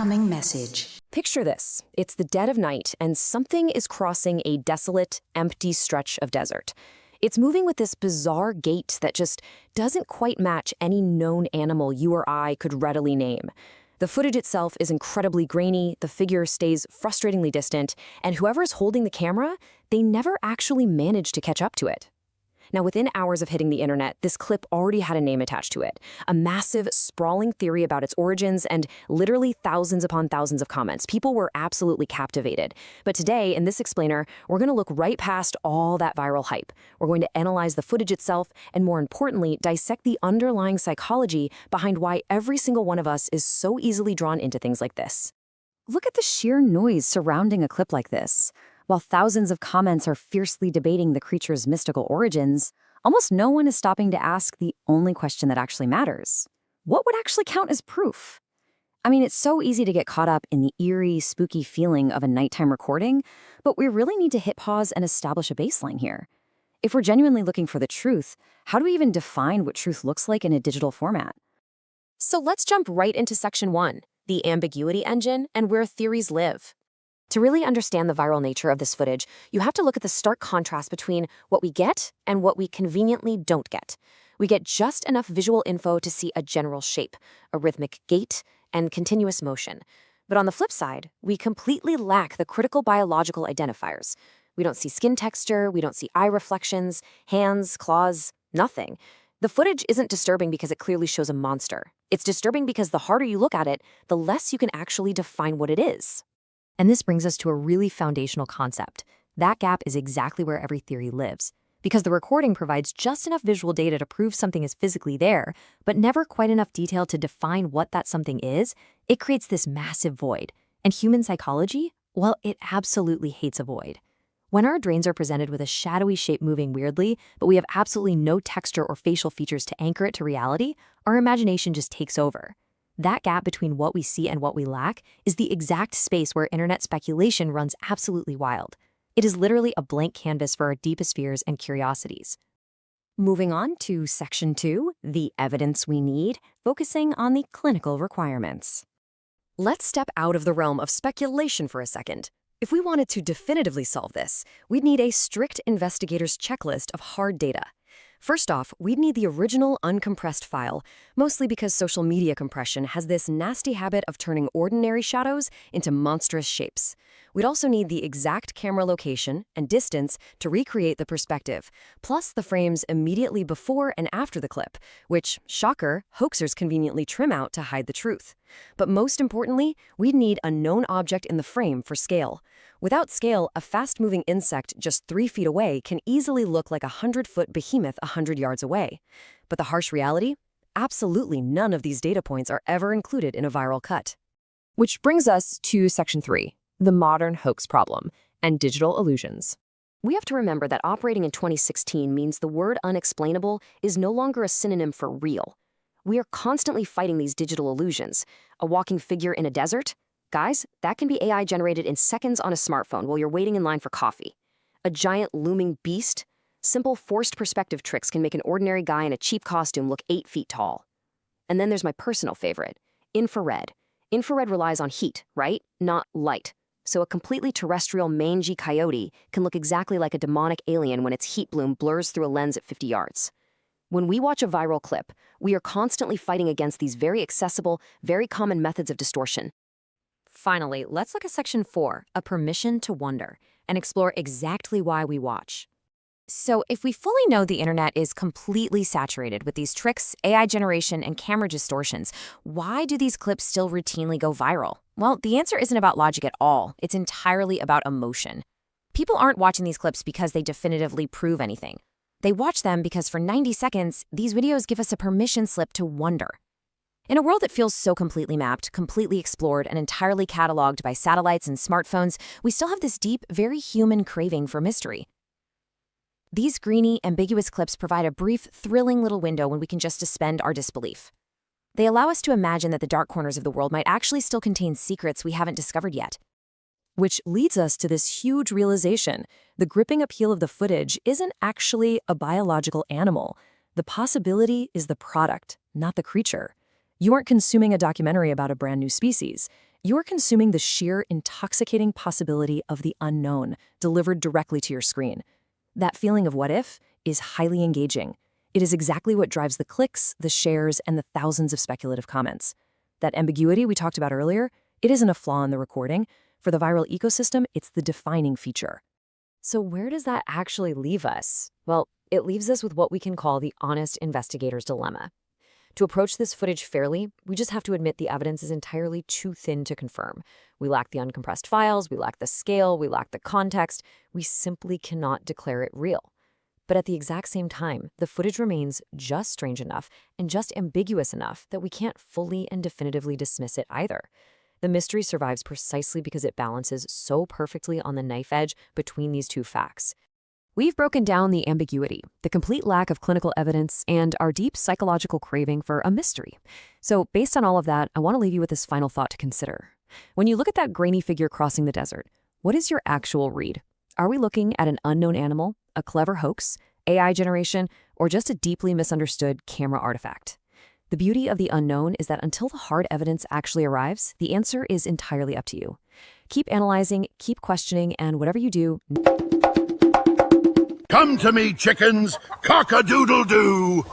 Incoming message. Picture this. It's the dead of night, and something is crossing a desolate, empty stretch of desert. It's moving with this bizarre gait that just doesn't quite match any known animal you or I could readily name. The footage itself is incredibly grainy, the figure stays frustratingly distant, and whoever's holding the camera, they never actually manage to catch up to it. Now, within hours of hitting the internet, this clip already had a name attached to it, a massive, sprawling theory about its origins, and literally thousands upon thousands of comments. People were absolutely captivated. But today, in this explainer, we're going to look right past all that viral hype. We're going to analyze the footage itself, and more importantly, dissect the underlying psychology behind why every single one of us is so easily drawn into things like this. Look at the sheer noise surrounding a clip like this. While thousands of comments are fiercely debating the creature's mystical origins, almost no one is stopping to ask the only question that actually matters. What would actually count as proof? I mean, it's so easy to get caught up in the eerie, spooky feeling of a nighttime recording, but we really need to hit pause and establish a baseline here. If we're genuinely looking for the truth, how do we even define what truth looks like in a digital format? So let's jump right into Section 1, the ambiguity engine and where theories live. To really understand the viral nature of this footage, you have to look at the stark contrast between what we get and what we conveniently don't get. We get just enough visual info to see a general shape, a rhythmic gait, and continuous motion. But on the flip side, we completely lack the critical biological identifiers. We don't see skin texture, we don't see eye reflections, hands, claws, nothing. The footage isn't disturbing because it clearly shows a monster. It's disturbing because the harder you look at it, the less you can actually define what it is. And this brings us to a really foundational concept. That gap is exactly where every theory lives. Because the recording provides just enough visual data to prove something is physically there, but never quite enough detail to define what that something is, it creates this massive void. And human psychology, well, it absolutely hates a void. When our brains are presented with a shadowy shape moving weirdly, but we have absolutely no texture or facial features to anchor it to reality, our imagination just takes over. That gap between what we see and what we lack is the exact space where internet speculation runs absolutely wild. It is literally a blank canvas for our deepest fears and curiosities. Moving on to Section 2, the evidence we need, focusing on the clinical requirements. Let's step out of the realm of speculation for a second. If we wanted to definitively solve this, we'd need a strict investigator's checklist of hard data. First off, we'd need the original uncompressed file, mostly because social media compression has this nasty habit of turning ordinary shadows into monstrous shapes. We'd also need the exact camera location and distance to recreate the perspective, plus the frames immediately before and after the clip, which, shocker, hoaxers conveniently trim out to hide the truth. But most importantly, we'd need a known object in the frame for scale. Without scale, a fast-moving insect just 3 feet away can easily look like a 100-foot behemoth 100 yards away. But the harsh reality? Absolutely none of these data points are ever included in a viral cut. Which brings us to Section 3, the modern hoax problem and digital illusions. We have to remember that operating in 2016 means the word unexplainable is no longer a synonym for real. We are constantly fighting these digital illusions. A walking figure in a desert? Guys, that can be AI generated in seconds on a smartphone while you're waiting in line for coffee. A giant looming beast? Simple forced perspective tricks can make an ordinary guy in a cheap costume look 8 feet tall. And then there's my personal favorite, infrared. Infrared relies on heat, right? Not light. So a completely terrestrial mangy coyote can look exactly like a demonic alien when its heat bloom blurs through a lens at 50 yards. When we watch a viral clip, we are constantly fighting against these very accessible, very common methods of distortion. Finally, let's look at Section 4, a permission to wonder, and explore exactly why we watch. So if we fully know the internet is completely saturated with these tricks, AI generation, and camera distortions, why do these clips still routinely go viral? Well, the answer isn't about logic at all. It's entirely about emotion. People aren't watching these clips because they definitively prove anything. They watch them because for 90 seconds, these videos give us a permission slip to wonder. In a world that feels so completely mapped, completely explored, and entirely cataloged by satellites and smartphones, we still have this deep, very human craving for mystery. These greeny, ambiguous clips provide a brief, thrilling little window when we can just suspend our disbelief. They allow us to imagine that the dark corners of the world might actually still contain secrets we haven't discovered yet. Which leads us to this huge realization. The gripping appeal of the footage isn't actually a biological animal. The possibility is the product, not the creature. You aren't consuming a documentary about a brand new species. You're consuming the sheer intoxicating possibility of the unknown delivered directly to your screen. That feeling of what if is highly engaging. It is exactly what drives the clicks, the shares, and the thousands of speculative comments. That ambiguity we talked about earlier, it isn't a flaw in the recording. For the viral ecosystem, it's the defining feature. So where does that actually leave us? Well, it leaves us with what we can call the honest investigator's dilemma. To approach this footage fairly, we just have to admit the evidence is entirely too thin to confirm. We lack the uncompressed files, we lack the scale, we lack the context. We simply cannot declare it real. But at the exact same time, the footage remains just strange enough and just ambiguous enough that we can't fully and definitively dismiss it either. The mystery survives precisely because it balances so perfectly on the knife edge between these two facts. We've broken down the ambiguity, the complete lack of clinical evidence, and our deep psychological craving for a mystery. So based on all of that, I want to leave you with this final thought to consider. When you look at that grainy figure crossing the desert, what is your actual read? Are we looking at an unknown animal, a clever hoax, AI generation, or just a deeply misunderstood camera artifact? The beauty of the unknown is that until the hard evidence actually arrives, the answer is entirely up to you. Keep analyzing, keep questioning, and whatever you do, Come to me, chickens! Cock-a-doodle-doo!